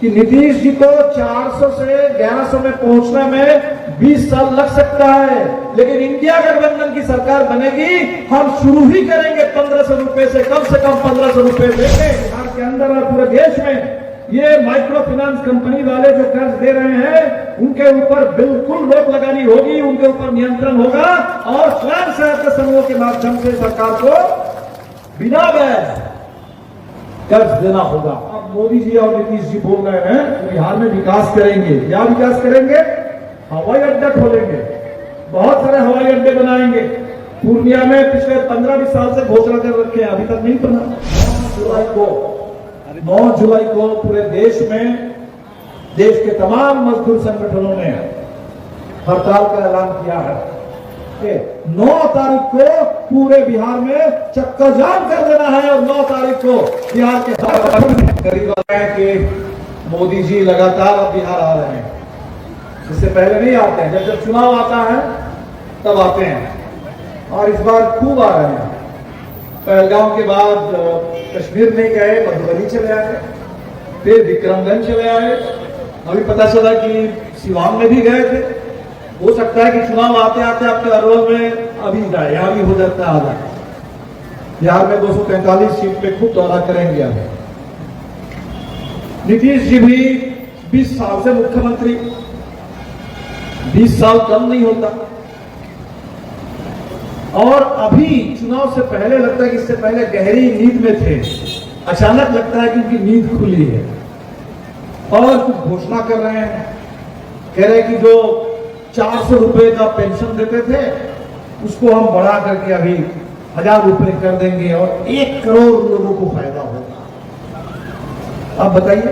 कि नीतीश जी को 400 से 1100 में पहुंचने में 20 साल लग सकता है, लेकिन इंडिया गठबंधन की सरकार बनेगी, हम शुरू ही करेंगे 1500 रुपए से कम 1500 रुपए देंगे। बिहार के अंदर और पूरे देश में ये माइक्रो फाइनेंस कंपनी वाले जो कर्ज दे रहे हैं उनके ऊपर बिल्कुल रोक लगानी होगी, उनके ऊपर नियंत्रण होगा और स्वयं सहायता समूह के माध्यम से सरकार को बिना ब्याज कर्ज देना होगा। अब मोदी जी और नीतीश जी बोल रहे हैं कि बिहार में विकास करेंगे। क्या विकास करेंगे? हवाई अड्डा खोलेंगे, बहुत सारे हवाई अड्डे बनाएंगे। पूर्णिया में पिछले 15-20 साल से घोषणा कर रखे हैं, अभी तक नहीं बना। 9 जुलाई को पूरे देश में देश के तमाम मजदूर संगठनों ने हड़ताल का ऐलान किया है। 9 तारीख को पूरे बिहार में चक्का जाम कर देना है और 9 तारीख को बिहार के गरीब कि मोदी जी लगातार अब बिहार आ रहे हैं, इससे पहले नहीं आते हैं। जब चुनाव आता है तब आते हैं और इस बार खूब आ रहे हैं। पहलगांव के बाद कश्मीर नहीं गए, मधुबनी चले आए, फिर विक्रमगंज चले आए, अभी पता चला कि सिवान में भी गए थे। हो सकता है कि चुनाव आते आते आपके अरवल में अभी जाए, यहां भी हो जाता है आधा। बिहार में 243 सीट पे खूब दौरा करेंगे। अब नीतीश जी भी 20 साल से मुख्यमंत्री, 20 साल कम नहीं होता। और अभी चुनाव से पहले लगता है कि इससे पहले गहरी नींद में थे, अचानक लगता है कि उनकी नींद खुली है और कुछ घोषणा कर रहे हैं। कह रहे हैं कि जो 400 रुपए का पेंशन देते थे उसको हम बढ़ा करके अभी 1000 रुपए कर देंगे और 1 करोड़ लोगों को फायदा होगा। अब बताइए,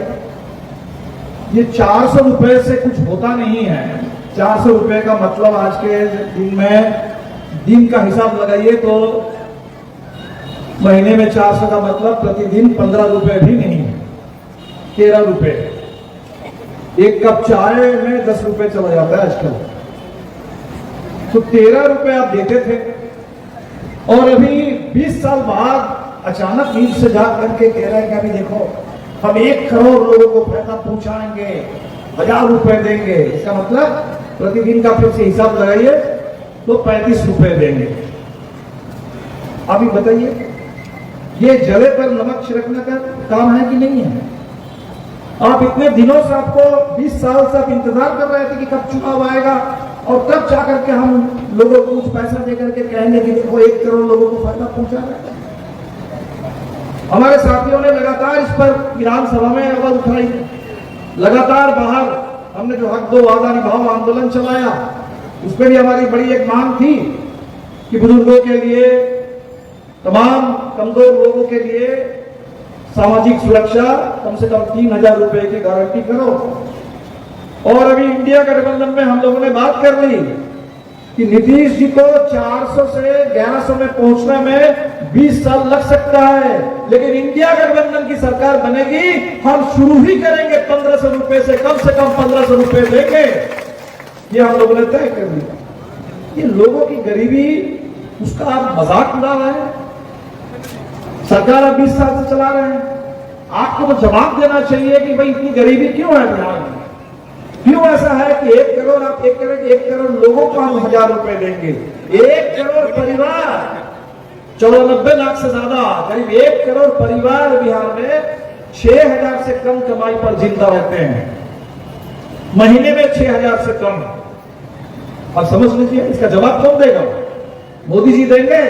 ये 400 रुपए से कुछ होता नहीं है। 400 रुपए का मतलब आज के दिन में, दिन का हिसाब लगाइए तो महीने में 400 का मतलब प्रतिदिन 15 रुपए भी नहीं है, 13 रुपए। एक कप चाय में 10 रुपए चला जाता है आजकल। तो 13 रुपए आप देते थे और अभी 20 साल बाद अचानक नींद से जाग करके कह रहे हैं कि अभी देखो हम 1 करोड़ लोगों को फायदा पहुंचाएंगे, 1000 रुपए देंगे। इसका मतलब प्रतिदिन का फिर से हिसाब लगाइए तो 35 रुपए देंगे। अभी बताइए, ये जले पर नमक छिड़कने का काम है कि नहीं है? आप इतने दिनों से, आपको 20 साल से आप इंतजार कर रहे थे कि कब चुनाव आएगा और तब जाकर के हम लोगों को कुछ पैसा देकर के कहेंगे कि देखो 1 करोड़ लोगों को फायदा पहुंचा रहे हैं। हमारे साथियों ने लगातार इस पर विधानसभा में आवाज उठाई, लगातार बाहर हमने जो हक दो वादा निभाओ आंदोलन चलाया। उसमें भी हमारी बड़ी एक मांग थी कि बुजुर्गों के लिए, तमाम कमजोर लोगों के लिए सामाजिक सुरक्षा कम से कम 3000 रुपए की गारंटी करो। और अभी इंडिया गठबंधन में हम लोगों ने बात कर ली कि नीतीश जी को 400 से 1100 में पहुंचने में 20 साल लग सकता है, लेकिन इंडिया गठबंधन की सरकार बनेगी, हम शुरू ही करेंगे 1500 रुपए से कम 1500 रुपए देंगे। ये हम लोगों ने तय कर लिया। ये लोगों की गरीबी, उसका आप मजाक उड़ा रहे हैं। सरकार अब 20 साल से चला रहे हैं, आपको तो जवाब देना चाहिए कि भाई इतनी गरीबी क्यों है बिहार में, क्यों ऐसा है कि 1 करोड़, आप 1 करोड़ लोगों को हम 1000 रुपए देंगे। 1 करोड़ परिवार, 94 लाख से ज्यादा, करीब 1 करोड़ परिवार बिहार में 6000 से कम कमाई पर जिंदा रहते हैं, महीने में 6000 से कम। और समझ लीजिए, इसका जवाब कौन देगा? मोदी जी देंगे,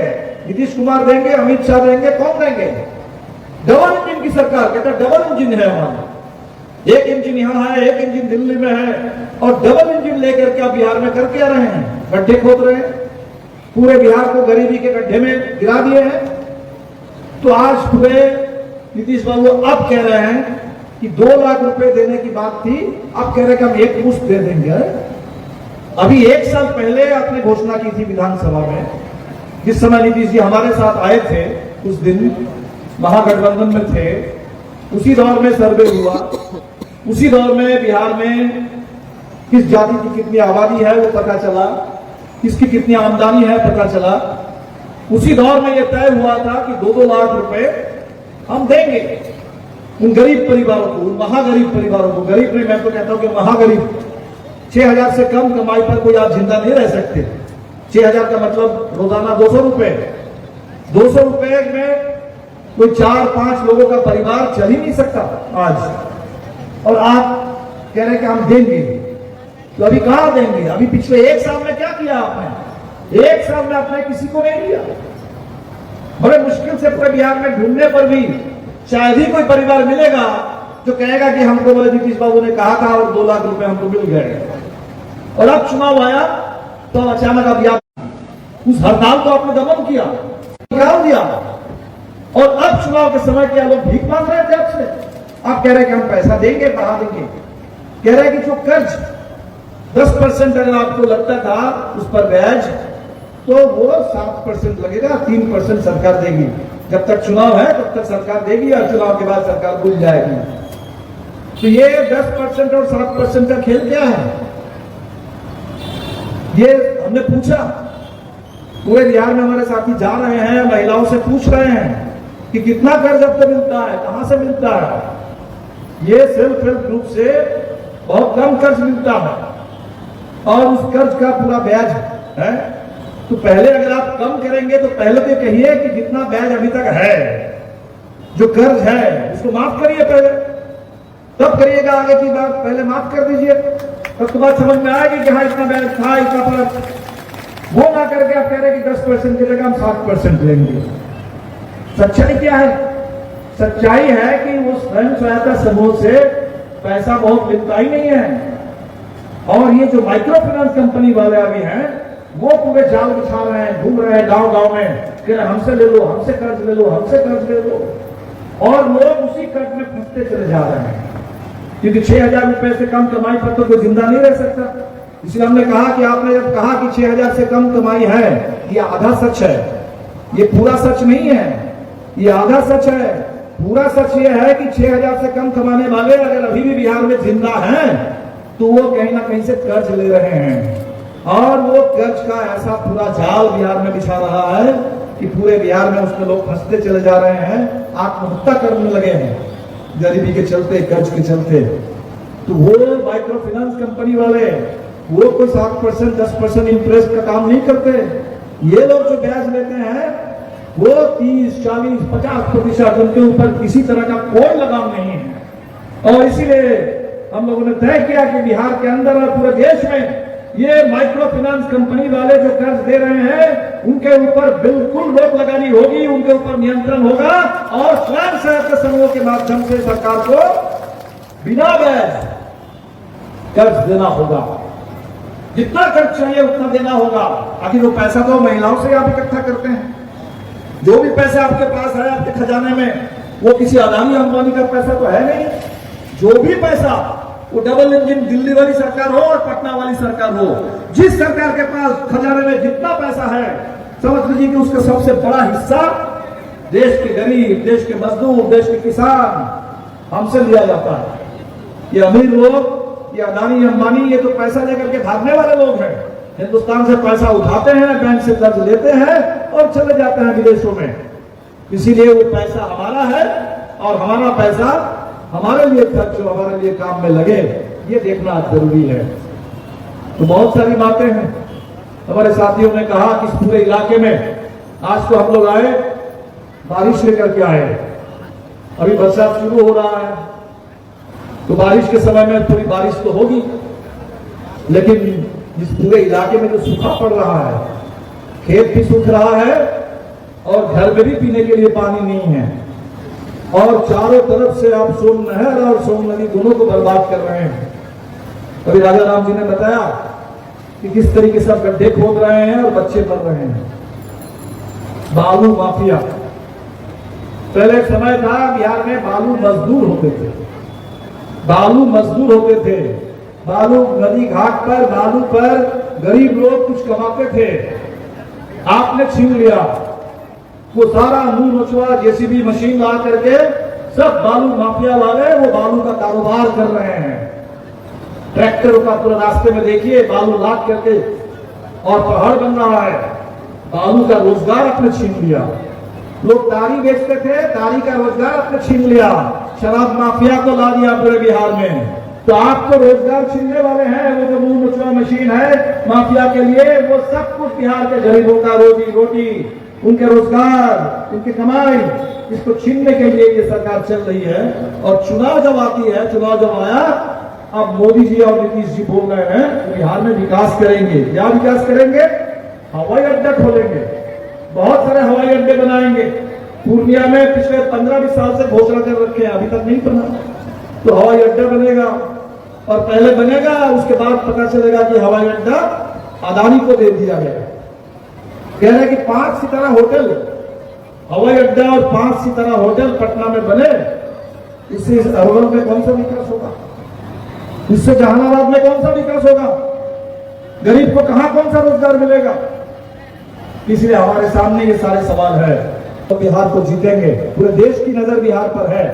नीतीश कुमार देंगे, अमित शाह देंगे, कौन देंगे? डबल इंजन की सरकार, कहता है डबल इंजन है हमारा। एक इंजन यहां है, एक इंजन दिल्ली में है और डबल इंजन लेकर के आप बिहार में करके आ रहे हैं, गड्ढे खोद रहे हैं, पूरे बिहार को गरीबी के गड्ढे में गिरा दिए हैं। तो आज पूरे नीतीश बाबू अब कह रहे हैं कि 2 लाख रुपए देने की बात थी, अब कह रहे हैं कि हम 1 मुश्त दे देंगे। अभी 1 साल पहले आपने घोषणा की थी विधानसभा में, जिस समय नीतीश जी हमारे साथ आए थे, उस दिन महागठबंधन में थे, उसी दौर में सर्वे हुआ, उसी दौर में बिहार में किस जाति की कितनी आबादी है वो पता चला, किसकी कितनी आमदनी है पता चला। उसी दौर में यह तय हुआ था कि 2-2 लाख रुपए हम देंगे। उन गरीब परिवारों को, उन महागरीब परिवारों को, गरीब नहीं मैं तो कहता हूं कि महागरीब, 6,000 से कम कमाई पर कोई आप जिंदा नहीं रह सकते। 6,000 का मतलब रोजाना 200 रुपए, 200 रुपए में कोई 4-5 लोगों का परिवार चल ही नहीं सकता आज। और आप कह रहे हैं कि हम देंगे, तो अभी कहां देंगे? अभी पिछले 1 साल में क्या किया आपने? 1 साल में आपने किसी को नहीं दिया। बड़े मुश्किल से पूरे बिहार में ढूंढने पर भी शायद ही कोई परिवार मिलेगा जो कहेगा कि हमको बोले नीतीश बाबू ने कहा था और 2 लाख रुपए हमको मिल गए। और अब चुनाव आया तो अचानक अब याद, उस हड़ताल को आपने दमन किया, निकाल दिया, और अब चुनाव के समय क्या लोग भीख मांग रहे थे आपसे? आप कह रहे हैं कि हम पैसा देंगे, बढ़ा देंगे। कह रहे हैं कि जो कर्ज 10% अगर आपको लगता था उस पर ब्याज, तो वो 7% लगेगा, 3% सरकार देगी। जब तक चुनाव है तब तक सरकार देगी और चुनाव के बाद सरकार भूल जाएगी। तो ये 10% और 7% का खेल क्या है? ये हमने पूछा, पूरे बिहार में हमारे साथी जा रहे हैं, महिलाओं से पूछ रहे हैं कि कितना कर्ज अब तक मिलता है, कहां से मिलता है? ये सेल्फ हेल्प ग्रुप से बहुत कम कर्ज मिलता है और उस कर्ज का पूरा ब्याज है। तो पहले अगर आप कम करेंगे तो पहले तो कहिए कि जितना ब्याज अभी तक है, जो कर्ज है उसको माफ करिए पहले, तब करिएगा आगे की बात। पहले माफ कर दीजिए, तब तो बात समझ में आएगी कि हाँ इतना ब्याज था, इतना पर वो ना करके आप कह रहे हैं कि 10% की जगह हम 7% लेंगे। सच्चाई क्या है? सच्चाई है कि वो स्वयं सहायता समूह से पैसा बहुत मिलता ही नहीं है। और ये जो माइक्रो फाइनेंस कंपनी वाले अभी हैं वो पूरे जाल बिछा रहे हैं, घूम रहे हैं गांव गांव में कि हमसे ले लो, हमसे कर्ज ले लो, हमसे कर्ज ले लो, और लोग उसी कर्ज में फंसते चले जा रहे हैं। क्योंकि 6,000 रुपए से कम कमाई पर तो कोई जिंदा नहीं रह सकता। इसलिए हमने कहा कि आपने जब कहा कि 6,000 से कम कमाई है, ये आधा सच है, ये पूरा सच नहीं है, ये आधा सच है। पूरा सच ये है कि 6,000 से कम कमाने वाले अगर अभी भी बिहार में जिंदा हैं तो वो कहीं ना कहीं से कर्ज ले रहे हैं, और वो कर्ज का ऐसा पूरा जाल बिहार में बिछा रहा है कि पूरे बिहार में उसमें लोग फंसते चले जा रहे हैं, आत्महत्या करने लगे हैं गरीबी के चलते, कर्ज के चलते। तो वो माइक्रो फाइनेंस कंपनी वाले वो कोई 7%, 10% इंटरेस्ट का काम नहीं करते। ये लोग जो ब्याज लेते हैं वो 30, 40, 50% उनके ऊपर किसी तरह का कोई लगाम नहीं है। और इसीलिए हम लोगों ने तय किया कि बिहार के अंदर और पूरे देश में ये माइक्रो फाइनेंस कंपनी वाले जो कर्ज दे रहे हैं उनके ऊपर बिल्कुल रोक लगानी होगी, उनके ऊपर नियंत्रण होगा, और स्वयं सहायता समूह के माध्यम से सरकार को बिना ब्याज कर्ज देना होगा। जितना कर्ज चाहिए उतना देना होगा। आखिर वो पैसा तो महिलाओं से आप इकट्ठा करते हैं। जो भी पैसा आपके पास है आपके खजाने में, वो किसी अदानी अंबानी का पैसा तो है नहीं। जो भी पैसा, वो डबल इंजन दिल्ली वाली सरकार हो और पटना वाली सरकार हो, जिस सरकार के पास खजाने में जितना पैसा है, समझ लीजिए कि उसका सबसे बड़ा हिस्सा देश के गरीब, देश के मजदूर, देश के किसान हमसे लिया जाता है। ये अमीर लोग, ये अदानी अंबानी, ये तो पैसा लेकर के भागने वाले लोग हैं। हिंदुस्तान से पैसा उठाते हैं, बैंक से कर्ज लेते हैं और चले जाते हैं विदेशों में। इसीलिए वो पैसा हमारा है और हमारा पैसा हमारे लिए खर्च हो, हमारे लिए काम में लगे, ये देखना जरूरी है। तो बहुत सारी बातें हैं। हमारे साथियों ने कहा कि इस पूरे इलाके में आज तो हम लोग आए, बारिश लेकर के आए, अभी बरसात शुरू हो रहा है, तो बारिश के समय में थोड़ी बारिश तो होगी, लेकिन इस पूरे इलाके में जो सूखा पड़ रहा है, खेत भी सूख रहा है और घर में भी पीने के लिए पानी नहीं है, और चारों तरफ से आप सोन नहर और सोन नदी दोनों को बर्बाद कर रहे हैं। अभी राजा राम जी ने बताया कि किस तरीके से आप गड्ढे खोद रहे हैं और बच्चे मर रहे हैं। बालू माफिया, पहले एक समय था बिहार में बालू मजदूर होते थे, बालू मजदूर होते थे, बालू नदी घाट पर, बालू पर गरीब लोग कुछ कमाते थे। आपने छीन लिया वो सारा मुंह नोचवा जेसीबी मशीन ला करके, सब बालू माफिया वाले वो बालू का कारोबार कर रहे हैं। ट्रैक्टर का पूरा रास्ते में देखिए बालू लाद करके और पहाड़ बन रहा है। बालू का रोजगार आपने छीन लिया। लोग तारी बेचते थे, तारी का रोजगार आपने छीन लिया। शराब माफिया को ला दिया पूरे बिहार में। तो आप तो रोजगार छीनने वाले हैं, वो जो मुंह नचुआ मशीन है माफिया के लिए, वो सब कुछ बिहार के गरीबों का रोजी रोटी, उनके रोजगार, उनकी कमाई, इसको छीनने के लिए ये सरकार चल रही है। और चुनाव जब आती है, चुनाव जब आया, अब मोदी जी और नीतीश जी बोल रहे हैं कि बिहार में विकास करेंगे। क्या विकास करेंगे? हवाई अड्डा खोलेंगे, बहुत सारे हवाई अड्डे बनाएंगे। पूर्णिया में पिछले 15-20 साल से घोषणा कर रखे हैं, अभी तक नहीं बना। तो हवाई अड्डा बनेगा, और पहले बनेगा, उसके बाद पता चलेगा कि हवाई अड्डा अदानी को दे दिया गया। कह रहे हैं कि 5 सितारा होटल, हवाई अड्डा और 5 सितारा होटल पटना में बने, इससे अरवल में कौन सा विकास होगा? इससे जहानाबाद में कौन सा विकास होगा? गरीब को कहां कौन सा रोजगार मिलेगा? इसलिए हमारे सामने ये सारे सवाल है। तो बिहार को जीतेंगे, पूरे देश की नजर बिहार पर है।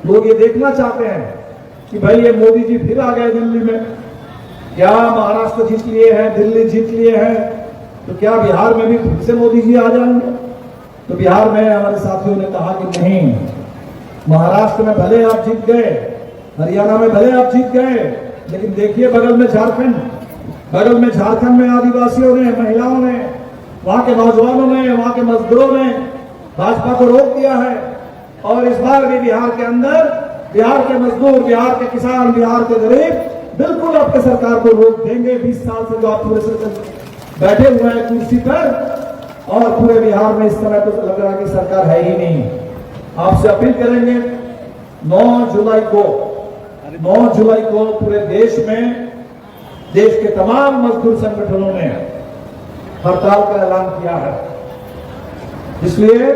लोग ये देखना चाहते हैं कि भाई ये मोदी जी फिर आ गए दिल्ली में, क्या महाराष्ट्र जीत लिए हैं, दिल्ली जीत लिए हैं, तो क्या बिहार में भी फिर से मोदी जी आ जाएंगे? तो बिहार में हमारे साथियों ने कहा कि नहीं, महाराष्ट्र में भले आप जीत गए, हरियाणा में भले आप जीत गए, लेकिन देखिए बगल में झारखंड, बगल में झारखंड में आदिवासियों ने, महिलाओं ने, वहां के नौजवानों ने, वहां के मजदूरों ने भाजपा को रोक दिया है। और इस बार भी बिहार के अंदर बिहार के मजदूर, बिहार के किसान, बिहार के गरीब बिल्कुल आपके सरकार को रोक देंगे। 20 साल से जो आप पूरे बैठे हुए हैं कुर्सी पर, और पूरे बिहार में इस समय तो लग रहा है कि सरकार है ही नहीं। आपसे अपील करेंगे 9 जुलाई को पूरे देश में, देश के तमाम मजदूर संगठनों ने हड़ताल का ऐलान किया है। इसलिए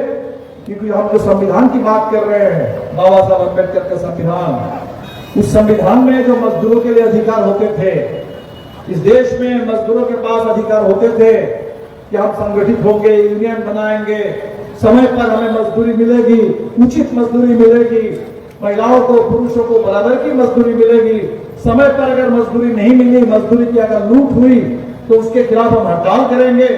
क्योंकि हम जो संविधान की बात कर रहे हैं, बाबा साहब अम्बेडकर का संविधान, उस संविधान में जो मजदूरों के लिए अधिकार होते थे, इस देश में मजदूरों के पास अधिकार होते थे कि हम संगठित होंगे, यूनियन बनाएंगे, समय पर हमें मजदूरी मिलेगी, उचित मजदूरी मिलेगी, महिलाओं को, पुरुषों को बराबर की मजदूरी मिलेगी। समय पर अगर मजदूरी नहीं मिली, मजदूरी की अगर लूट हुई, तो उसके खिलाफ हम हड़ताल करेंगे।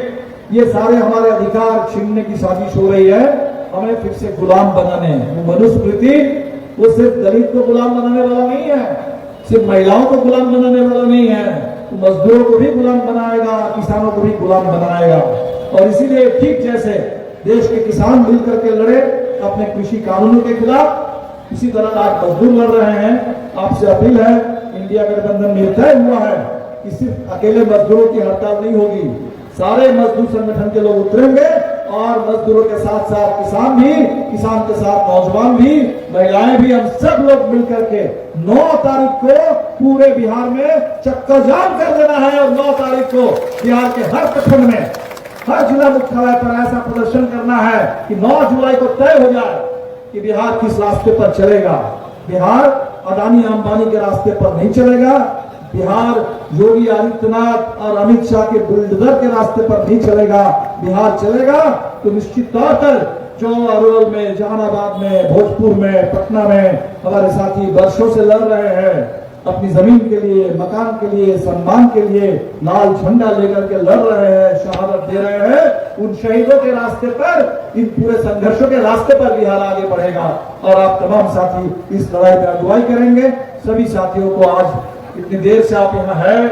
ये सारे हमारे अधिकार छीनने की साजिश हो रही है, हमें फिर से गुलाम बनाने। वो मनुस्मृति वो सिर्फ दलित को गुलाम बनाने वाला नहीं है, सिर्फ महिलाओं को गुलाम बनाने वाला नहीं है, तो मजदूरों को भी गुलाम बनाएगा, किसानों को भी गुलाम बनाएगा। और इसीलिए ठीक जैसे देश के किसान मिलकर के लड़े अपने कृषि कानूनों के खिलाफ, इसी तरह आज मजदूर लड़ रहे हैं। आपसे अपील है, इंडिया गठबंधन में तय हुआ है कि सिर्फ अकेले मजदूरों की हड़ताल नहीं होगी, सारे मजदूर संगठन के लोग उतरेंगे, और मजदूरों के साथ साथ किसान भी, किसान के साथ नौजवान भी, महिलाएं भी, हम सब लोग मिलकर के 9 तारीख को पूरे बिहार में चक्का जाम कर देना है। और 9 तारीख को बिहार के हर प्रखंड में, हर जिला मुख्यालय पर ऐसा प्रदर्शन करना है कि 9 जुलाई को तय हो जाए कि बिहार किस रास्ते पर चलेगा। बिहार अदानी अंबानी के रास्ते पर नहीं चलेगा, बिहार योगी आदित्यनाथ और अमित शाह के बुलडोजर के रास्ते पर नहीं चलेगा। बिहार चलेगा तो निश्चित तौर पर जो अरवल में, जहानाबाद में, भोजपुर में, पटना में हमारे साथी वर्षों से लड़ रहे हैं, अपनी जमीन के लिए, मकान के लिए, सम्मान के लिए लाल झंडा लेकर के लड़ रहे हैं, शहादत दे रहे हैं, उन शहीदों के रास्ते पर, इन पूरे संघर्षों के रास्ते पर बिहार आगे बढ़ेगा। और आप तमाम साथी इस लड़ाई में अगुवाई करेंगे। सभी साथियों को आज इतनी देर से आप यहाँ है,